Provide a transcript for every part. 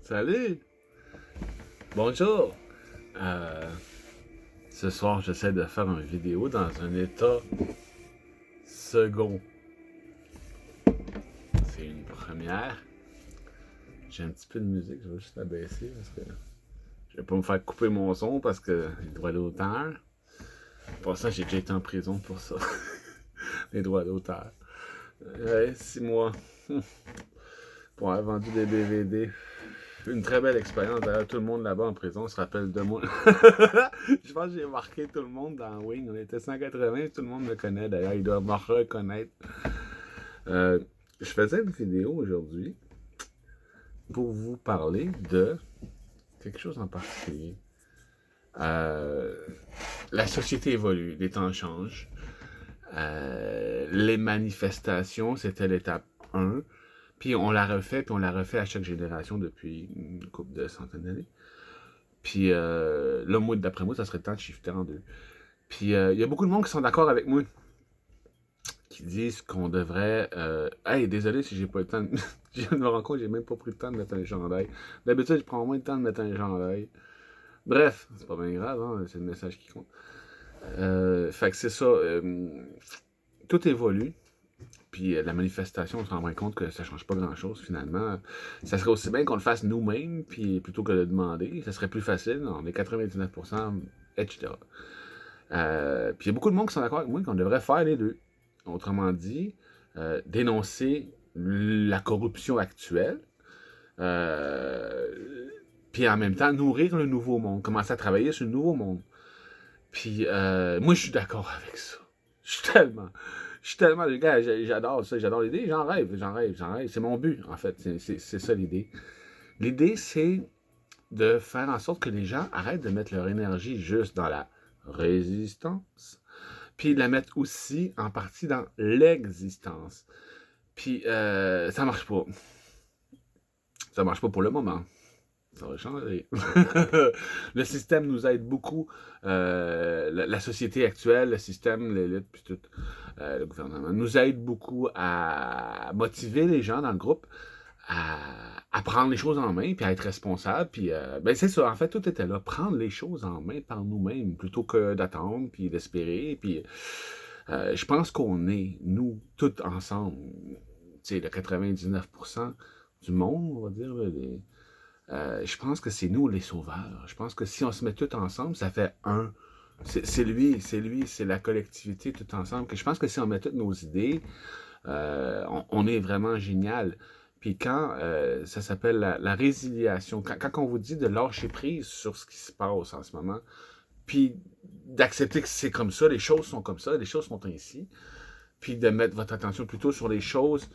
Salut! Bonjour! Ce soir, j'essaie de faire une vidéo dans un état second. C'est une première. J'ai un petit peu de musique, je vais juste la baisser parce que je vais pas me faire couper mon son parce que les droits d'auteur. Pour ça, j'ai déjà été en prison pour ça. Les droits d'auteur. 6 mois. Pour avoir vendu des DVD. Une très belle expérience. D'ailleurs, tout le monde là-bas en prison se rappelle de moi. Je pense que j'ai marqué tout le monde dans Wing. On était 180, tout le monde me connaît. D'ailleurs, ils doivent me reconnaître. Je faisais une vidéo aujourd'hui pour vous parler de quelque chose en particulier. La société évolue, les temps changent. Les manifestations, c'était l'étape 1. Puis on la refait, à chaque génération depuis une couple de centaines d'années. Puis là, moi, d'après moi, ça serait le temps de shifter en deux. Puis il y a beaucoup de monde qui sont d'accord avec moi, qui disent qu'on devrait... Hey, désolé si j'ai pas le temps de... Je viens de me rendre compte, j'ai même pas pris le temps de mettre un chandail. D'habitude, je prends moins de temps de mettre un chandail. Bref, c'est pas bien grave, hein, c'est le message qui compte. Fait que c'est ça. Tout évolue. Puis la manifestation, on se rend bien compte que ça change pas grand-chose finalement. Ça serait aussi bien qu'on le fasse nous-mêmes, puis plutôt que de le demander. Ça serait plus facile, on est 99%, etc. Puis il y a beaucoup de monde qui sont d'accord avec moi qu'on devrait faire les deux. Autrement dit, dénoncer la corruption actuelle, puis en même temps nourrir le nouveau monde, commencer à travailler sur le nouveau monde. Puis moi, je suis d'accord avec ça. Je suis tellement, les gars, j'adore ça, j'adore l'idée, j'en rêve. C'est mon but, en fait, c'est ça l'idée. L'idée, c'est de faire en sorte que les gens arrêtent de mettre leur énergie juste dans la résistance, puis la mettre aussi en partie dans l'existence. Puis ça marche pas. Ça marche pas pour le moment. Ça va changer. Le système nous aide beaucoup. La société actuelle, le système, l'élite, puis tout, le gouvernement, nous aide beaucoup à motiver les gens dans le groupe à prendre les choses en main, puis à être responsable. Puis, ben c'est ça, en fait, tout était là. Prendre les choses en main par nous-mêmes, plutôt que d'attendre, puis d'espérer. Puis, je pense qu'on est, nous, tous ensemble, tu sais, le 99% du monde, on va dire, je pense que c'est nous les sauveurs. Je pense que si on se met tous ensemble, ça fait un. C'est lui, c'est la collectivité tout ensemble. Que je pense que si on met toutes nos idées, on est vraiment génial. Puis quand ça s'appelle la résiliation, quand on vous dit de lâcher prise sur ce qui se passe en ce moment, puis d'accepter que c'est comme ça, les choses sont comme ça, les choses sont ainsi, puis de mettre votre attention plutôt sur les choses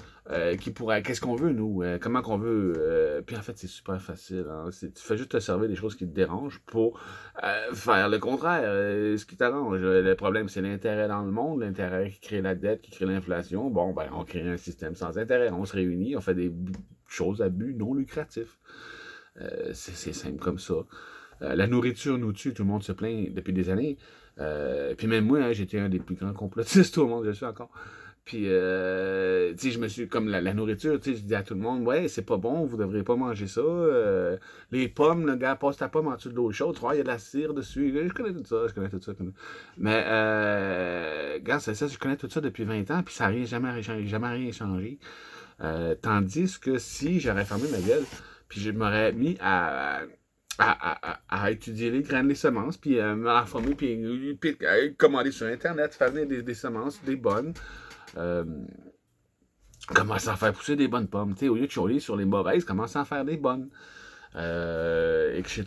qui pourraient... Qu'est-ce qu'on veut, nous? Comment qu'on veut? Puis en fait, c'est super facile. Hein? Tu fais juste te servir des choses qui te dérangent pour faire le contraire, ce qui t'arrange. Le problème, c'est l'intérêt dans le monde, l'intérêt qui crée la dette, qui crée l'inflation. Bon, ben, on crée un système sans intérêt. On se réunit, on fait des choses à but non lucratif. C'est simple comme ça. La nourriture nous tue, tout le monde se plaint depuis des années. Puis même moi, hein, j'étais un des plus grands complotistes au monde, je suis encore. Puis, tu sais, je me suis, comme la nourriture, tu sais, je dis à tout le monde, ouais, c'est pas bon, vous devriez pas manger ça. Les pommes, le gars, passe ta pomme en dessous de l'eau chaude, tu vois, il y a de la cire dessus. Je connais tout ça, je connais tout ça. Mais, regarde, c'est ça, je connais tout ça depuis 20 ans, puis ça n'a jamais rien changé. Tandis que si j'aurais fermé ma gueule, puis je m'aurais mis à étudier les graines, les semences, puis à former, puis commander sur Internet, faire venir des semences, des bonnes. Commencer à faire pousser des bonnes pommes. T'sais, au lieu de chialer sur les mauvaises, commencer à faire des bonnes. Etc.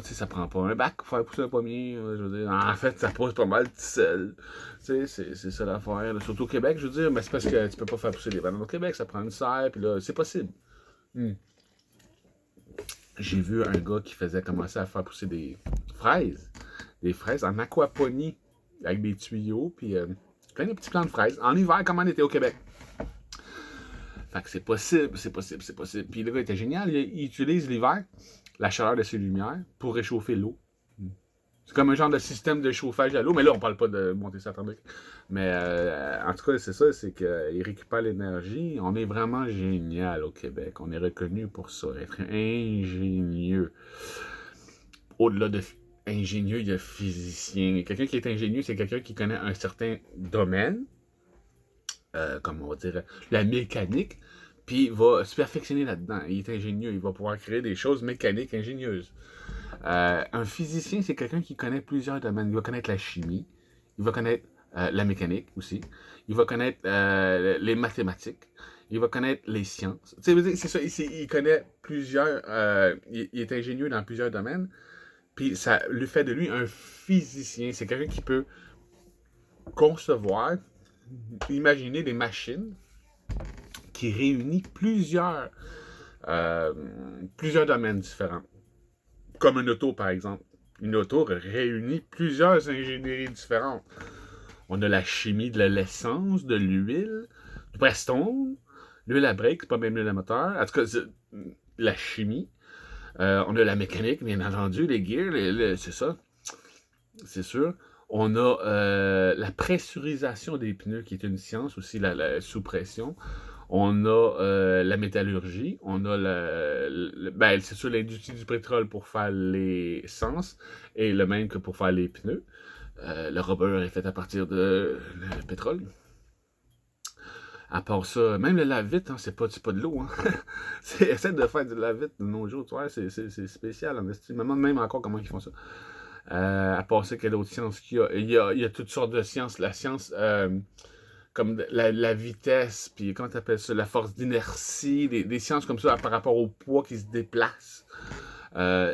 T'sais, ça prend pas un bac pour faire pousser un pommier. Je veux dire, en fait, ça pousse pas mal tout seul. C'est ça l'affaire. Surtout au Québec, je veux dire, mais c'est parce que tu peux pas faire pousser des bananes au Québec, ça prend une serre, puis là, c'est possible. J'ai vu un gars qui faisait commencer à faire pousser des fraises en aquaponie, avec des tuyaux, puis plein de petits plants de fraises, en hiver comme on était au Québec. Fait que c'est possible. Puis le gars était génial, il utilise l'hiver, la chaleur de ses lumières, pour réchauffer l'eau. C'est comme un genre de système de chauffage à l'eau, mais là, on parle pas de monter ça atomique. Mais en tout cas, c'est ça, c'est qu'il récupère l'énergie. On est vraiment génial au Québec. On est reconnu pour ça, être ingénieux. Au-delà de ingénieux, il y a physicien. Quelqu'un qui est ingénieux, c'est quelqu'un qui connaît un certain domaine, comme on va dire la mécanique, puis il va se perfectionner là-dedans. Il est ingénieux, il va pouvoir créer des choses mécaniques ingénieuses. Un physicien, c'est quelqu'un qui connaît plusieurs domaines. Il va connaître la chimie, il va connaître la mécanique aussi, il va connaître les mathématiques, il va connaître les sciences. C'est ça, il connaît plusieurs, il est ingénieux dans plusieurs domaines, puis ça lui fait de lui un physicien. C'est quelqu'un qui peut concevoir, imaginer des machines qui réunit plusieurs domaines différents. Comme une auto, par exemple. Une auto réunit plusieurs ingénieries différentes. On a la chimie de l'essence, de l'huile, du Preston, l'huile à break, c'est pas même l'huile à moteur. En tout cas, la chimie. On a la mécanique, bien entendu, les gears, c'est ça. C'est sûr. On a la pressurisation des pneus, qui est une science aussi, la sous pression. On a la métallurgie, on a ben, c'est sûr l'industrie du pétrole pour faire l'essence, et le même que pour faire les pneus. Le rubber est fait à partir de le pétrole. À part ça, même le lave-vite, hein, c'est pas de l'eau. Hein. Essaie de faire du lave-vite de nos jours, tu vois, c'est spécial. Je me demande même encore comment ils font ça. À part ça, quelle autre science qu'il y a? Il y a toutes sortes de sciences. La science comme la vitesse, puis comment t'appelles ça, la force d'inertie, des sciences comme ça par rapport au poids qui se déplace.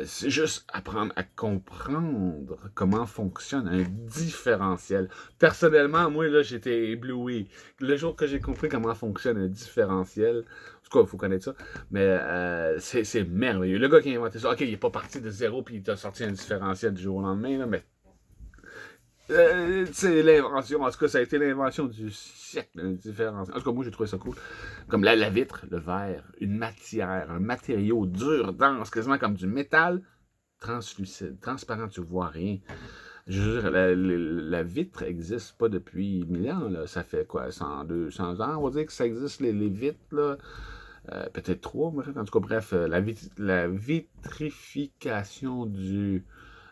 C'est juste apprendre à comprendre comment fonctionne un différentiel. Personnellement, moi, là, j'étais ébloui. Le jour que j'ai compris comment fonctionne un différentiel, en tout cas, il faut connaître ça, mais c'est merveilleux. Le gars qui a inventé ça, ok, il n'est pas parti de zéro puis il t'a sorti un différentiel du jour au lendemain, là, mais c'est l'invention, en tout cas, ça a été l'invention du siècle, un différentiel. En tout cas, moi, j'ai trouvé ça cool. Comme la vitre, le verre, une matière, un matériau dur, dense, quasiment comme du métal, translucide, transparent, tu vois rien. Je veux dire, la vitre n'existe pas depuis 1000 ans, là. Ça fait quoi, 100, 200 ans, on va dire que ça existe, les vitres, là. Peut-être 3, en tout cas, bref, la vitrification du...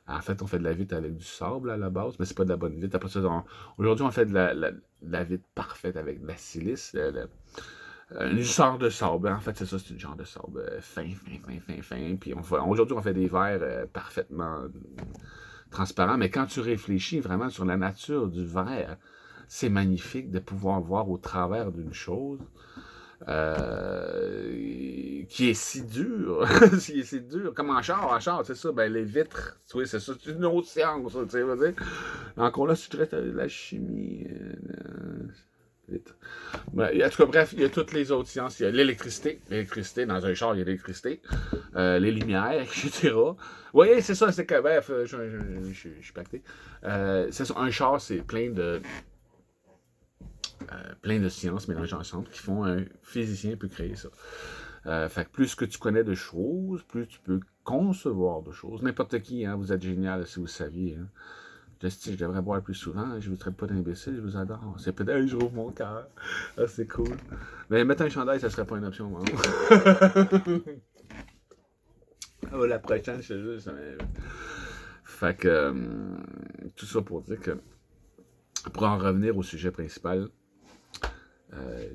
En fait, on fait de la vitre avec du sable à la base, mais c'est pas de la bonne vitre. Après ça, aujourd'hui, on fait de la vitre parfaite avec de la silice, une sorte de sable. En fait, c'est ça, c'est une genre de sable fin. Puis aujourd'hui, on fait des verres parfaitement transparents. Mais quand tu réfléchis vraiment sur la nature du verre, c'est magnifique de pouvoir voir au travers d'une chose qui est si dur. Qui est si dur. Comme en char, c'est ça, ben les vitres, tu vois, c'est ça, c'est une autre science, tu sais, encore là, si tu traites la chimie, vite. Ben, en tout cas, bref, il y a toutes les autres sciences. Il y a l'électricité. L'électricité, dans un char, il y a l'électricité. Les lumières, etc. Oui, c'est ça, c'est que, bref, je suis pacté. C'est ça, un char, c'est plein de sciences mélangées ensemble qui font un physicien peut créer ça. Fait que plus que tu connais de choses, plus tu peux concevoir de choses. N'importe qui, hein, vous êtes génial si vous saviez. Hein. Je devrais boire plus souvent, je vous traite pas d'imbécile, je vous adore. C'est peut-être je rouvre mon cœur. Ah, c'est cool. Mais mettre un chandail, ça serait pas une option, moi. Oh, la prochaine, je te jure, ça fait que tout ça pour dire que pour en revenir au sujet principal,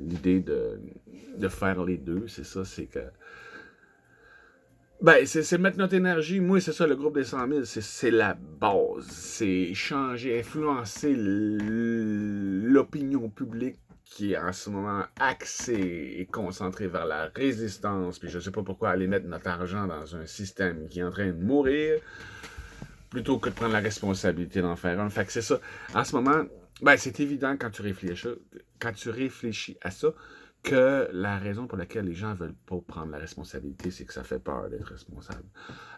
l'idée de faire les deux, c'est ça, c'est que ben, c'est mettre notre énergie. Moi, c'est ça, le groupe des 100 000, c'est la base. C'est changer, influencer l'opinion publique qui est en ce moment axée et concentrée vers la résistance. Puis je sais pas pourquoi aller mettre notre argent dans un système qui est en train de mourir plutôt que de prendre la responsabilité d'en faire un. Fait que c'est ça. En ce moment, ben, c'est évident quand tu réfléchis à ça, que la raison pour laquelle les gens ne veulent pas prendre la responsabilité, c'est que ça fait peur d'être responsable.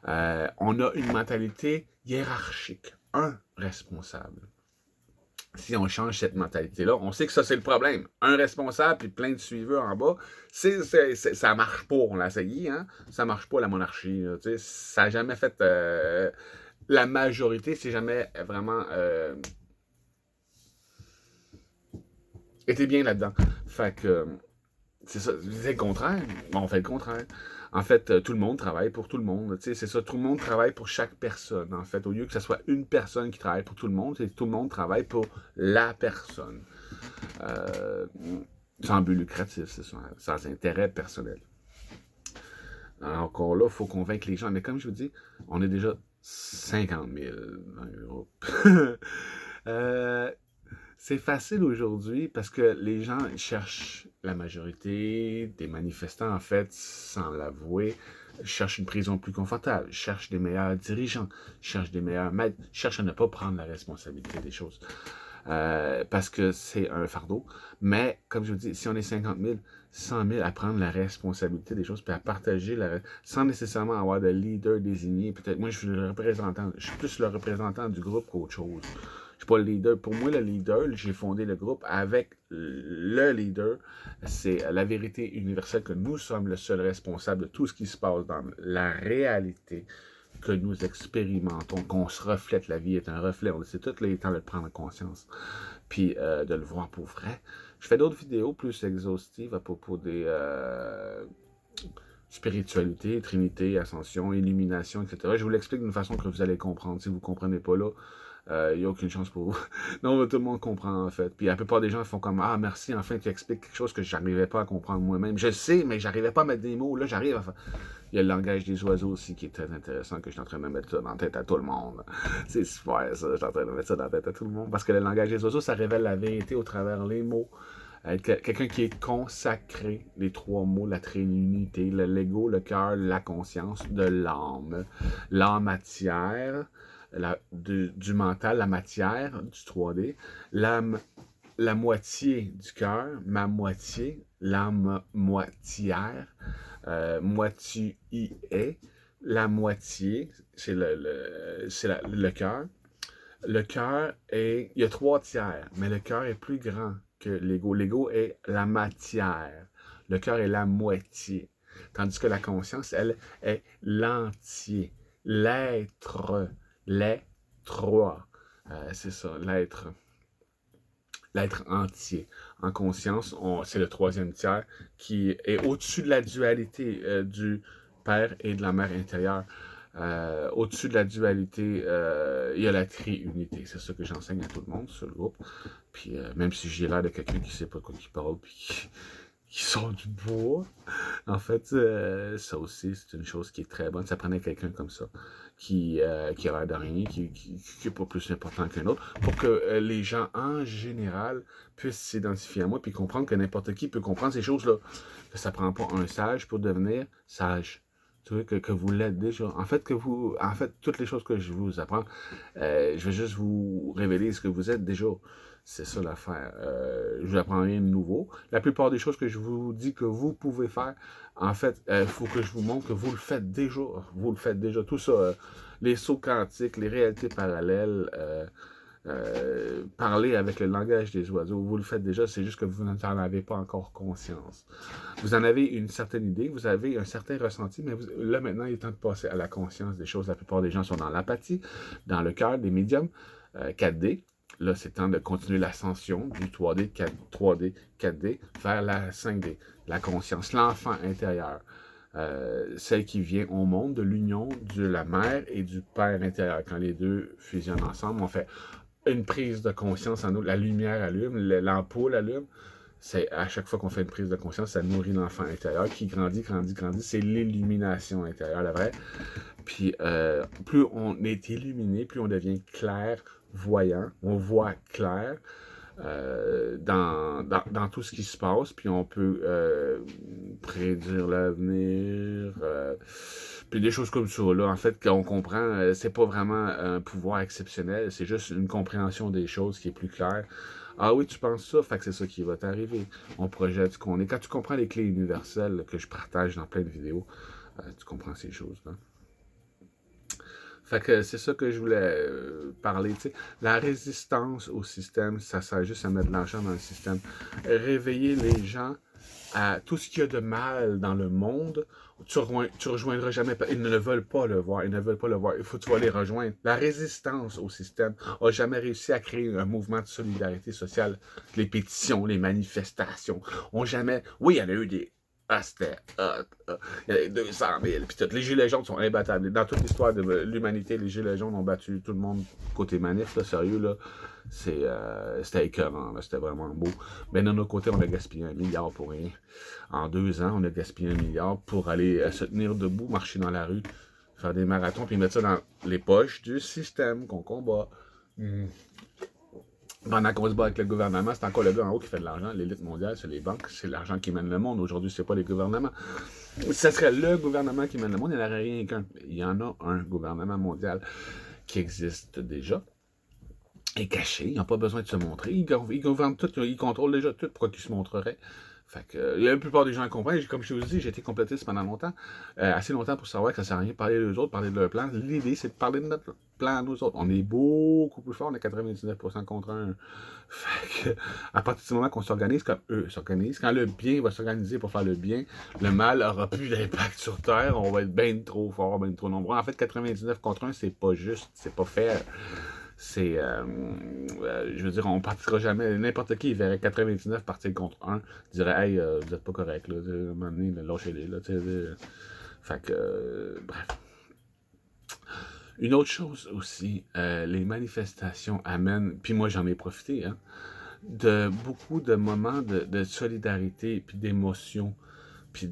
On a une mentalité hiérarchique. Un responsable. Si on change cette mentalité-là, on sait que ça, c'est le problème. Un responsable puis plein de suiveurs en bas, ça marche pas. On l'a essayé, hein? Ça marche pas, la monarchie. Ça n'a jamais fait la majorité, c'est jamais vraiment été bien là-dedans. Fait que c'est ça, c'est le contraire. Bon, on fait le contraire. En fait, tout le monde travaille pour tout le monde. Tu sais, c'est ça, tout le monde travaille pour chaque personne. En fait, au lieu que ce soit une personne qui travaille pour tout le monde, c'est que tout le monde travaille pour la personne. Euh, Sans but lucratif, c'est ça, sans intérêt personnel. Alors, encore là, il faut convaincre les gens. Mais comme je vous dis, on est déjà 50 000 dans le groupe. euh, c'est facile aujourd'hui parce que les gens cherchent la majorité des manifestants, en fait, sans l'avouer, cherchent une prison plus confortable, cherchent des meilleurs dirigeants, cherchent des meilleurs maîtres, cherchent à ne pas prendre la responsabilité des choses. Parce que c'est un fardeau. Mais, comme je vous dis, si on est 50 000, 100 000 à prendre la responsabilité des choses, puis à partager, sans nécessairement avoir de leader désigné. Peut-être, moi, je suis le représentant, je suis plus le représentant du groupe qu'autre chose. Je suis pas le leader. Pour moi, le leader, j'ai fondé le groupe avec le leader. C'est la vérité universelle que nous sommes le seul responsable de tout ce qui se passe dans la réalité que nous expérimentons, qu'on se reflète. La vie est un reflet. On essaie tout le temps de le prendre en conscience, puis de le voir pour vrai. Je fais d'autres vidéos plus exhaustives à propos des spiritualité, trinité, ascension, illumination, etc. Je vous l'explique d'une façon que vous allez comprendre. Si vous ne comprenez pas là, il n'y a aucune chance pour vous. Non, tout le monde comprend, en fait. Puis la plupart des gens font comme « Ah, merci, enfin, tu expliques quelque chose que je n'arrivais pas à comprendre moi-même. Je sais, mais j'arrivais pas à mettre des mots. Là, j'arrive à faire... » Il y a le langage des oiseaux aussi qui est très intéressant, que je suis en train de mettre ça dans la tête à tout le monde. C'est super, ça. Je suis en train de mettre ça dans la tête à tout le monde. Parce que le langage des oiseaux, ça révèle la vérité au travers les mots. Quelqu'un qui est consacré, les trois mots, la trinité, l'ego, le cœur, la conscience, de l'âme. L'âme matière, du mental, la matière, du 3D. L'âme, la moitié du cœur, ma moitié, l'âme moitière, moitié, la moitié, c'est le cœur. Le cœur est, il y a 3 tiers, mais le cœur est plus grand que l'ego. L'ego est la matière. Le cœur est la moitié. Tandis que la conscience, elle, est l'entier. L'être. L'être. C'est ça, l'être. L'être entier. En conscience, c'est le 3e tiers qui est au-dessus de la dualité du Père et de la Mère intérieure. Au-dessus de la dualité, il y a la triunité. C'est ça que j'enseigne à tout le monde sur le groupe. Puis même si j'ai l'air de quelqu'un qui sait pas quoi qu'il parle, puis qui sort du bois, en fait, ça aussi, c'est une chose qui est très bonne. Ça prenait quelqu'un comme ça, qui a l'air de rien, qui est pas plus important qu'un autre, pour que les gens, en général, puissent s'identifier à moi, puis comprendre que n'importe qui peut comprendre ces choses-là. Que ça prend pas un sage pour devenir sage. Tu vois, que vous l'êtes déjà. En fait, toutes les choses que je vous apprends, je vais juste vous révéler ce que vous êtes déjà. C'est ça l'affaire. Je vous apprends rien de nouveau. La plupart des choses que je vous dis que vous pouvez faire, en fait, il faut que je vous montre que vous le faites déjà. Vous le faites déjà. Tout ça, les sauts quantiques, les réalités parallèles, parler avec le langage des oiseaux, vous le faites déjà, c'est juste que vous n'en avez pas encore conscience. Vous en avez une certaine idée, vous avez un certain ressenti, mais là maintenant, il est temps de passer à la conscience des choses. La plupart des gens sont dans l'apathie, dans le cœur, des médiums, 4D. Là, c'est temps de continuer l'ascension du 3D, 3D, 4D vers la 5D, la conscience, l'enfant intérieur. Celle qui vient au monde de l'union de la mère et du père intérieur. Quand les deux fusionnent ensemble, on fait une prise de conscience en nous. La lumière allume, l'ampoule allume. C'est à chaque fois qu'on fait une prise de conscience, ça nourrit l'enfant intérieur qui grandit, grandit, grandit. C'est l'illumination intérieure, la vraie. Puis plus on est illuminé, plus on devient clair, voyant, on voit clair dans tout ce qui se passe, puis on peut prédire l'avenir, puis des choses comme ça, là, en fait, qu'on comprend, c'est pas vraiment un pouvoir exceptionnel, c'est juste une compréhension des choses qui est plus claire. Ah oui, tu penses ça, fait que c'est ça qui va t'arriver. On projette ce qu'on est. Quand tu comprends les clés universelles que je partage dans plein de vidéos, tu comprends ces choses-là. Fait que c'est ça que je voulais parler, tu sais. La résistance au système, ça sert juste à mettre de l'argent dans le système. Réveiller les gens à tout ce qu'il y a de mal dans le monde, tu rejoindras jamais. Ils ne veulent pas le voir. Ils ne veulent pas le voir. Il faut que tu vas les rejoindre. La résistance au système n'a jamais réussi à créer un mouvement de solidarité sociale. Les pétitions, les manifestations ont jamais. Oui, il y en a eu des. Ah, c'était. Il y en a eu 200 000. Puis les gilets jaunes sont imbattables. Dans toute l'histoire de l'humanité, les gilets jaunes ont battu tout le monde côté manif, là, sérieux, là. C'était écœurant, c'était vraiment beau. Mais d'un autre côté, on a gaspillé 1 milliard pour rien. En 2 ans, on a gaspillé 1 milliard pour aller se tenir debout, marcher dans la rue, faire des marathons, puis mettre ça dans les poches du système qu'on combat. Pendant qu'on se bat avec le gouvernement, c'est encore le gars en haut qui fait de l'argent. L'élite mondiale, c'est les banques, c'est l'argent qui mène le monde. Aujourd'hui, c'est pas les gouvernements. Si ce serait le gouvernement qui mène le monde, il n'y en aurait rien qu'un. Il y en a un gouvernement mondial qui existe déjà. Est caché, ils n'ont pas besoin de se montrer. Ils gouvernent tout, ils contrôlent déjà tout. Pourquoi qu'ils se montreraient? Fait que, la plupart des gens comprennent. Comme je vous dis, j'ai été complétiste pendant longtemps, assez longtemps pour savoir que ça ne sert à rien de parler d'eux autres, parler de leur plan. L'idée, c'est de parler de notre plan à nous autres. On est beaucoup plus fort, on est 99% contre un. Fait que, à partir du moment qu'on s'organise comme eux s'organisent, quand le bien va s'organiser pour faire le bien, le mal aura plus d'impact sur Terre, on va être bien trop fort, bien trop nombreux. En fait, 99 contre 1, c'est pas juste, c'est pas fair. Je veux dire, on partira jamais, n'importe qui, il verrait 99 partir contre 1, dirait, hey, vous êtes pas correct, là, à un moment donné, lâchez-les, là, fait que, bref. Une autre chose aussi, les manifestations amènent, puis moi j'en ai profité, hein, de beaucoup de moments de solidarité, puis d'émotion, puis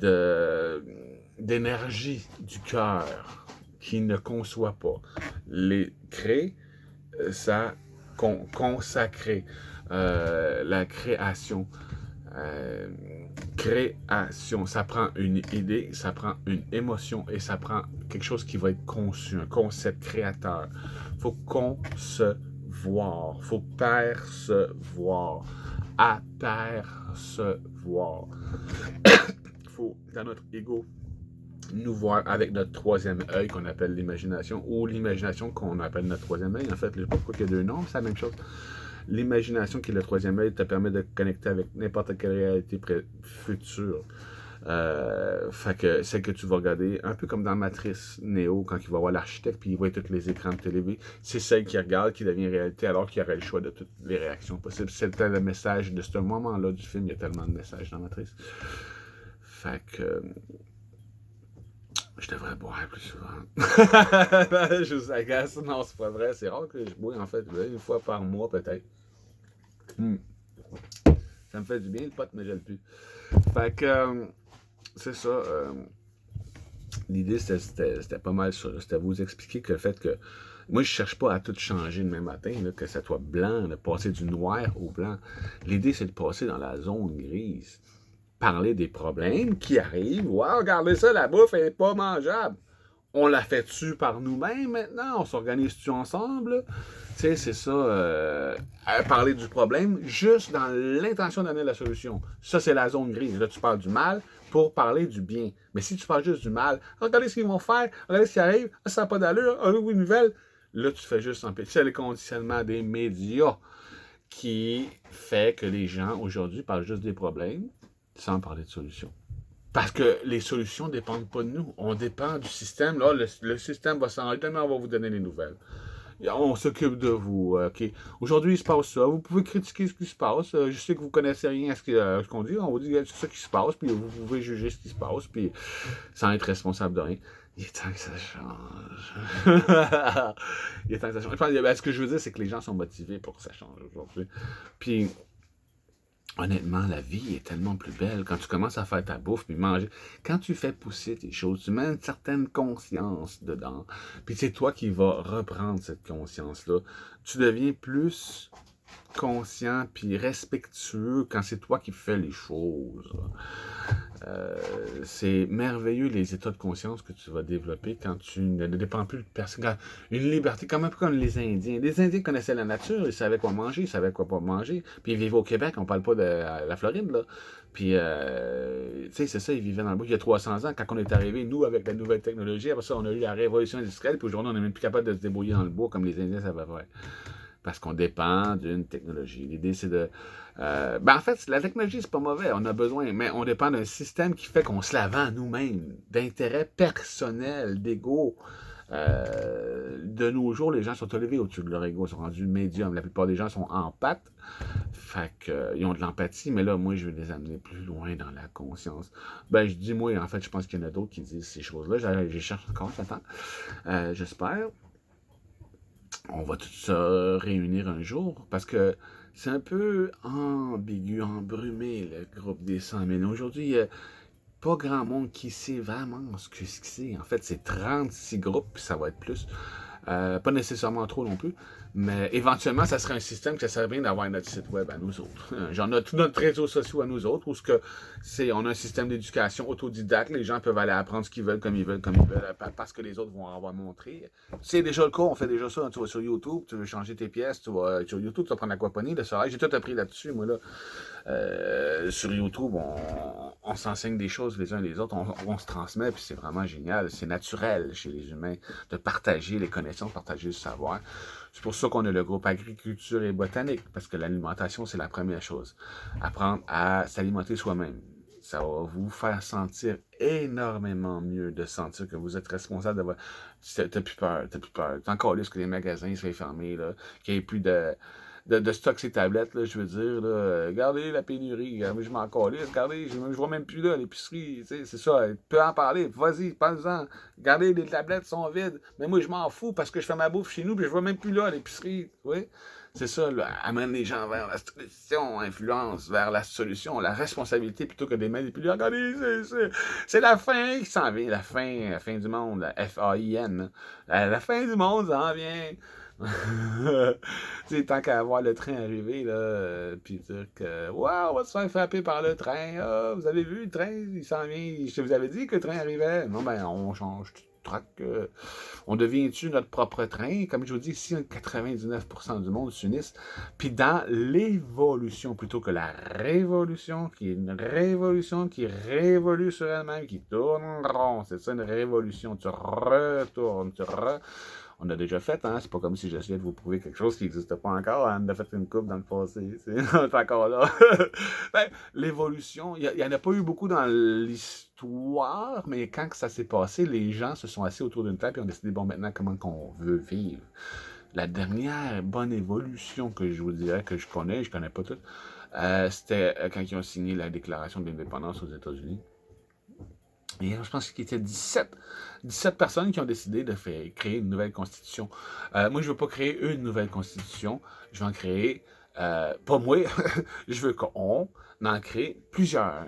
d'énergie du cœur qui ne conçoit pas. Les créer, ça consacrer la création. Création, ça prend une idée, ça prend une émotion et ça prend quelque chose qui va être conçu, un concept créateur. Faut concevoir, faut percevoir, apercevoir. Faut, dans notre ego, nous voir avec notre troisième œil qu'on appelle l'imagination, ou l'imagination qu'on appelle notre troisième œil. En fait, je ne sais pas pourquoi il y a 2 noms, c'est la même chose. L'imagination qui est le troisième œil te permet de connecter avec n'importe quelle réalité future. Fait que celle que tu vas regarder, un peu comme dans Matrice Neo, quand il va voir l'architecte puis il voit tous les écrans de télé, c'est celle qu'il regarde qui devient réalité alors qu'il y aurait le choix de toutes les réactions possibles. C'était le message de ce moment-là du film, il y a tellement de messages dans Matrice. Fait que je devrais boire plus souvent. Je vous agace. Non, c'est pas vrai. C'est rare que je bois, en fait, 1 fois par mois, peut-être. Ça me fait du bien, le pot, mais je le plus. Fait que, c'est ça. L'idée, c'était pas mal ça. C'était vous expliquer que le fait que moi, je cherche pas à tout changer demain matin, là, que ça soit blanc, de passer du noir au blanc. L'idée, c'est de passer dans la zone grise. Parler des problèmes qui arrivent. Wow, regardez ça, la bouffe n'est pas mangeable. On la fait-tu par nous-mêmes maintenant? On s'organise-tu ensemble? Tu sais, c'est ça. Parler du problème juste dans l'intention de donner la solution. Ça, c'est la zone grise. Là, tu parles du mal pour parler du bien. Mais si tu parles juste du mal, regardez ce qu'ils vont faire, regardez ce qui arrive, ça n'a pas d'allure, une nouvelle. Là, tu fais juste empêcher. C'est le conditionnement des médias qui fait que les gens, aujourd'hui, parlent juste des problèmes sans parler de solutions. Parce que les solutions ne dépendent pas de nous. On dépend du système. Là, le système va s'en aller, demain, on va vous donner les nouvelles. On s'occupe de vous. OK. Aujourd'hui, il se passe ça. Vous pouvez critiquer ce qui se passe. Je sais que vous ne connaissez rien à ce qu'on dit. On vous dit c'est ça qui se passe, puis vous pouvez juger ce qui se passe, puis sans être responsable de rien. Il est temps que ça change. Il est temps que ça change. Ce que je veux dire, c'est que les gens sont motivés pour que ça change aujourd'hui. Puis, honnêtement, la vie est tellement plus belle quand tu commences à faire ta bouffe puis manger. Quand tu fais pousser tes choses, tu mets une certaine conscience dedans. Puis c'est toi qui vas reprendre cette conscience-là. Tu deviens plus conscient puis respectueux quand c'est toi qui fais les choses. C'est merveilleux les états de conscience que tu vas développer quand tu ne dépends plus de personne. Une liberté, comme un peu comme les Indiens. Les Indiens connaissaient la nature, ils savaient quoi manger, ils savaient quoi pas manger. Puis ils vivaient au Québec, on parle pas de la Floride, là. Puis, tu sais, c'est ça, ils vivaient dans le bois il y a 300 ans. Quand on est arrivé, nous, avec la nouvelle technologie, après ça, on a eu la révolution industrielle, puis aujourd'hui, on n'est même plus capable de se débrouiller dans le bois comme les Indiens savaient faire. parce qu'on dépend d'une technologie. L'idée, c'est de... en fait, la technologie, c'est pas mauvais, on a besoin, mais on dépend d'un système qui fait qu'on se la vend nous-mêmes, d'intérêts personnels, d'ego. De nos jours, les gens sont élevés au-dessus de leur ego, sont rendus médiums. La plupart des gens sont empathes, fait qu'ils ont de l'empathie, mais là, moi, je veux les amener plus loin dans la conscience. Je dis moi, en fait, je pense qu'il y en a d'autres qui disent ces choses-là. Je cherche encore, j'attends. J'espère. On va tout ça réunir un jour, parce que c'est un peu ambigu, embrumé, le groupe des 100 000. Aujourd'hui, il y a pas grand monde qui sait vraiment ce que c'est. En fait, c'est 36 groupes, puis ça va être plus. Pas nécessairement trop non plus, mais éventuellement, ça serait un système que ça serait bien d'avoir notre site web à nous autres. J'en ai tous notre réseaux sociaux à nous autres, où on a un système d'éducation autodidacte, les gens peuvent aller apprendre ce qu'ils veulent, comme ils veulent, parce que les autres vont avoir montré. C'est déjà le cas, on fait déjà ça. Tu vas sur YouTube, tu veux changer tes pièces, tu vas sur YouTube, tu vas prendre l'aquaponie, le soleil. J'ai tout appris là-dessus, moi, là. Sur YouTube, on s'enseigne des choses les uns les autres, on se transmet, puis c'est vraiment génial. C'est naturel chez les humains de partager les connaissances, partager le savoir. C'est pour ça qu'on a le groupe agriculture et botanique, parce que l'alimentation, c'est la première chose. Apprendre à s'alimenter soi-même. Ça va vous faire sentir énormément mieux de sentir que vous êtes responsable d'avoir... T'as plus peur, t'as plus peur. T'es encore là, que les magasins soient fermés, là, qu'il n'y ait plus de stock ces tablettes, là, je veux dire, là, regardez la pénurie, je m'en calisse, regardez, je vois même plus là, l'épicerie, c'est ça, tu peux en parler, vas-y, parle-en, regardez, les tablettes sont vides, mais moi, je m'en fous parce que je fais ma bouffe chez nous, puis je vois même plus là, l'épicerie, oui, c'est ça, là, amène les gens vers la solution, influence vers la solution, la responsabilité, plutôt que des manipuler, regardez, c'est la fin qui s'en vient, la fin du monde, la F-A-I-N, la fin du monde s'en vient. Tant qu'à voir le train arriver, là, puis dire que, waouh, on va se faire frapper par le train. Ah, vous avez vu le train, il s'en vient. Je vous avais dit que le train arrivait. Non, on change de track. On devient-tu notre propre train? Comme je vous dis, ici, 99% du monde s'unissent. Puis dans l'évolution, plutôt que la révolution, qui est une révolution qui révolue sur elle-même, qui tourne rond. C'est ça, une révolution. Tu retournes, on a déjà fait, hein? C'est pas comme si j'essayais de vous prouver quelque chose qui n'existe pas encore. Hein? On a fait une coupe dans le passé. On est encore là. L'évolution, il n'y en a pas eu beaucoup dans l'histoire, mais quand ça s'est passé, les gens se sont assis autour d'une table et ont décidé, bon, maintenant, comment qu'on veut vivre. La dernière bonne évolution que je vous dirais que je connais pas toutes, c'était quand ils ont signé la déclaration de l'indépendance aux États-Unis. Et je pense qu'il y avait 17 personnes qui ont décidé de créer une nouvelle constitution. Moi, je veux pas créer une nouvelle constitution. Je veux en créer, pas moi, je veux qu'on en crée plusieurs.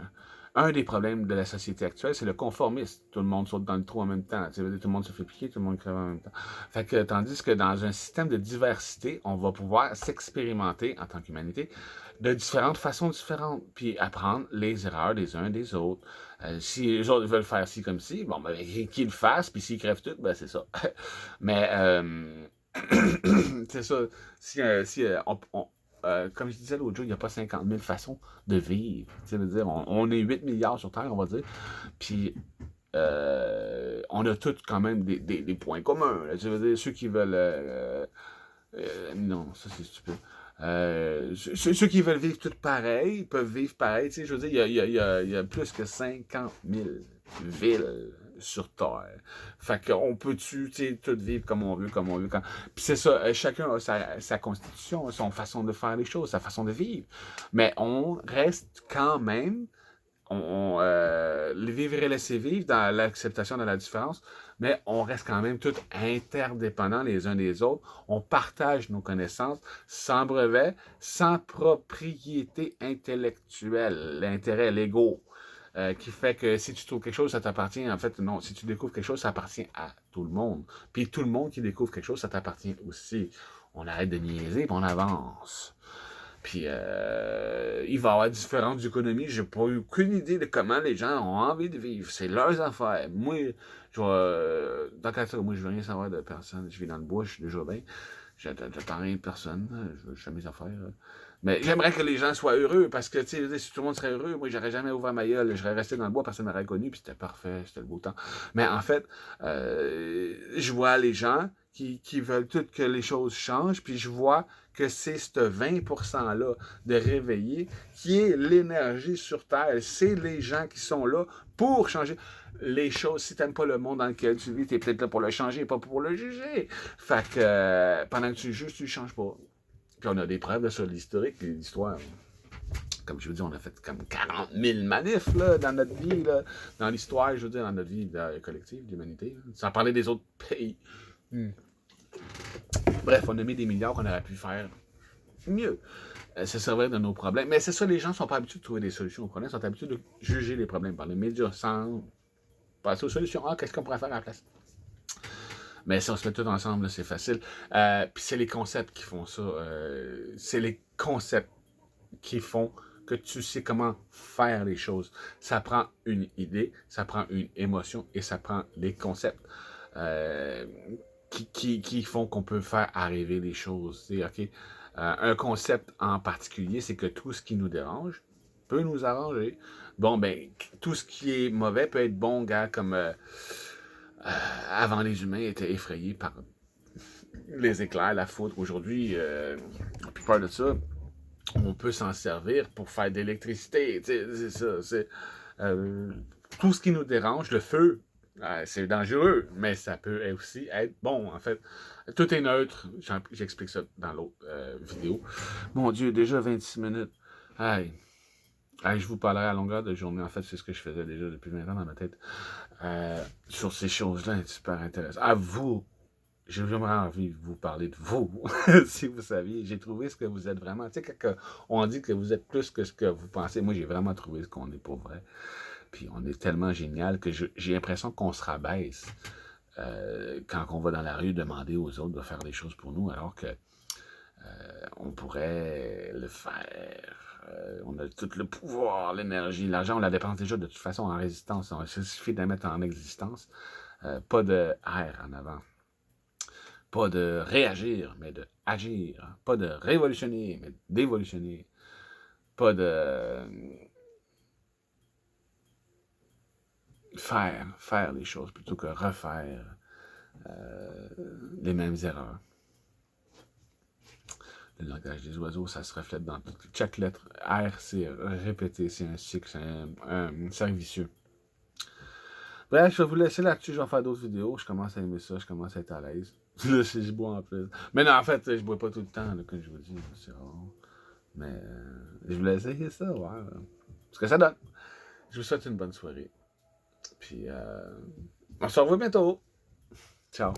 Un des problèmes de la société actuelle, c'est le conformisme. Tout le monde saute dans le trou en même temps. Tout le monde se fait piquer, tout le monde crève en même temps. Tandis que dans un système de diversité, on va pouvoir s'expérimenter en tant qu'humanité de différentes façons différentes, puis apprendre les erreurs des uns des autres. Si les autres veulent faire ci comme ci, bon, qu'ils le fassent, puis s'ils crèvent tout, c'est ça. Mais, c'est ça. Comme je disais l'autre jour, il n'y a pas 50 000 façons de vivre. Ça veut dire, on est 8 milliards sur Terre, on va dire. Puis, on a tous quand même des points communs. Là. Ça veut dire, ceux qui veulent... non, ça c'est stupide. Ceux qui veulent vivre tout pareil, peuvent vivre pareil. Je veux dire, il y a plus que 50 000 villes sur Terre. Fait qu'on peut-tu, tout vivre comme on veut. Puis c'est ça, chacun a sa constitution, son façon de faire les choses, sa façon de vivre. Mais on reste quand même les vivre et laisser vivre dans l'acceptation de la différence, mais on reste quand même tous interdépendants les uns des autres. On partage nos connaissances sans brevet, sans propriété intellectuelle, l'intérêt, l'ego, qui fait que si tu trouves quelque chose, ça t'appartient. En fait, non, si tu découvres quelque chose, ça appartient à tout le monde. Puis tout le monde qui découvre quelque chose, ça t'appartient aussi. On arrête de niaiser, puis on avance. Puis, il va y avoir différentes économies. J'ai pas eu aucune idée de comment les gens ont envie de vivre. C'est leurs affaires. Moi, moi, je veux rien savoir de personne. Je vis dans le bois, je suis déjà bien. J'attends rien de personne. Je fais mes affaires. Mais j'aimerais que les gens soient heureux, parce que, tu sais, si tout le monde serait heureux, moi, j'aurais jamais ouvert ma gueule, j'aurais resté dans le bois, personne n'aurait connu, puis c'était parfait, c'était le beau temps. Mais en fait, je vois les gens qui veulent tout que les choses changent, puis je vois que c'est ce 20%-là de réveiller qui est l'énergie sur Terre. C'est les gens qui sont là pour changer les choses. Si t'aimes pas le monde dans lequel tu vis, t'es peut-être là pour le changer, pas pour le juger. Fait que pendant que tu le juges, tu le changes pas. Puis on a des preuves là, sur l'historique, l'histoire. Comme je vous dis, on a fait comme 40 000 manifs là, dans notre vie, là, dans l'histoire, je veux dire, dans notre vie collective, l'humanité. Sans parler des autres pays. Bref, on a mis des milliards qu'on aurait pu faire mieux. Se servir de nos problèmes. Mais c'est ça, les gens ne sont pas habitués de trouver des solutions aux problèmes, ils sont habitués de juger les problèmes par les médias sans passer aux solutions. Ah, qu'est-ce qu'on pourrait faire à la place? Mais si on se met tout ensemble, c'est facile. Puis c'est les concepts qui font ça. C'est les concepts qui font que tu sais comment faire les choses. Ça prend une idée, ça prend une émotion et ça prend des concepts qui font qu'on peut faire arriver les choses. C'est, okay? Un concept en particulier, c'est que tout ce qui nous dérange peut nous arranger. Bon, ben, tout ce qui est mauvais peut être bon, gars, comme avant les humains étaient effrayés par les éclairs, la foudre. Aujourd'hui, la plupart de ça, on peut s'en servir pour faire de l'électricité. C'est ça. C'est, tout ce qui nous dérange, le feu, c'est dangereux, mais ça peut aussi être bon, en fait. Tout est neutre. J'explique ça dans l'autre vidéo. Mon Dieu, déjà 26 minutes. Aïe. Je vous parlerai à longueur de journée. En fait, c'est ce que je faisais déjà depuis 20 ans dans ma tête. Sur ces choses-là, c'est super intéressant. À vous, j'ai vraiment envie de vous parler de vous. Si vous saviez, j'ai trouvé ce que vous êtes vraiment. Tu sais, quand on dit que vous êtes plus que ce que vous pensez, moi, j'ai vraiment trouvé ce qu'on est pour vrai. Puis on est tellement génial que j'ai l'impression qu'on se rabaisse quand on va dans la rue demander aux autres de faire des choses pour nous, alors que on pourrait le faire. On a tout le pouvoir, l'énergie, l'argent, on la dépense déjà de toute façon en résistance. Il suffit de la mettre en existence. Pas de R en avant. Pas de réagir, mais de agir. Pas de révolutionner, mais d'évolutionner. Pas de faire les choses plutôt que refaire les mêmes erreurs. Le langage des oiseaux, ça se reflète dans chaque lettre. R, c'est répété, c'est un cycle, c'est un cercle vicieux. Bref, je vais vous laisser là-dessus, je vais faire d'autres vidéos. Je commence à aimer ça, je commence à être à l'aise. Là, je bois en plus. Mais non, en fait, je bois pas tout le temps, là, comme je vous dis. C'est rare. Mais je voulais essayer ça, voir ce que ça donne. Je vous souhaite une bonne soirée. Puis, on se revoit bientôt. Ciao.